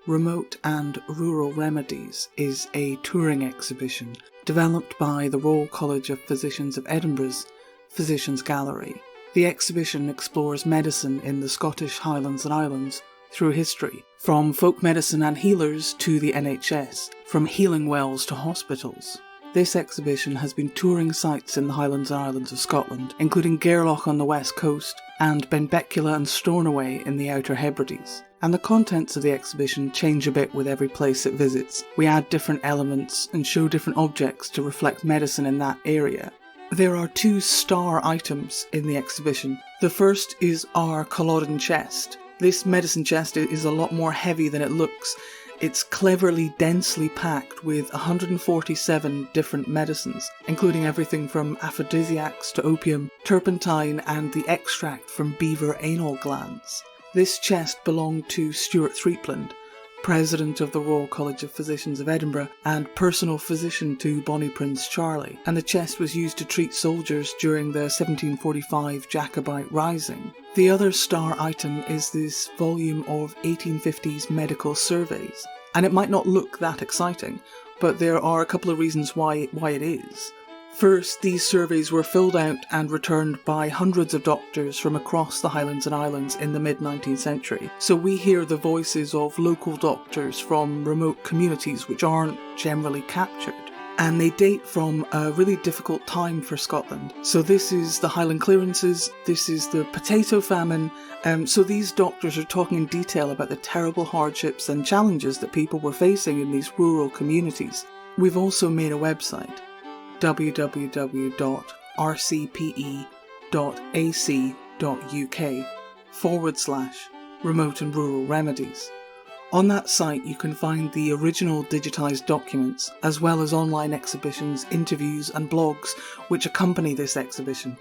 Remote and Rural Remedies is a touring exhibition developed by the Royal College of Physicians of Edinburgh's Physicians Gallery. The exhibition explores medicine in the Scottish Highlands and Islands through history, from folk medicine and healers to the NHS, from healing wells to hospitals. This exhibition has been touring sites in the Highlands and Islands of Scotland, including Gairloch on the west coast and Benbecula and Stornoway in the Outer Hebrides. And the contents of the exhibition change a bit with every place it visits. We add different elements and show different objects to reflect medicine in that area. There are 2 star items in the exhibition. The first is our Culloden chest. This medicine chest is a lot more heavy than it looks. It's cleverly, densely packed with 147 different medicines, including everything from aphrodisiacs to opium, turpentine and the extract from beaver anal glands. This chest belonged to Stuart Threepland, President of the Royal College of Physicians of Edinburgh and personal physician to Bonnie Prince Charlie, and the chest was used to treat soldiers during the 1745 Jacobite Rising. The other star item is this volume of 1850s medical surveys, and it might not look that exciting, but there are a couple of reasons why it is. First, these surveys were filled out and returned by hundreds of doctors from across the Highlands and Islands in the mid-19th century, so we hear the voices of local doctors from remote communities which aren't generally captured. And they date from a really difficult time for Scotland. So this is the Highland clearances, this is the potato famine, so these doctors are talking in detail about the terrible hardships and challenges that people were facing in these rural communities. We've also made a website, www.rcpe.ac.uk/remote and rural remedies. On that site you can find the original digitised documents, as well as online exhibitions, interviews and blogs which accompany this exhibition.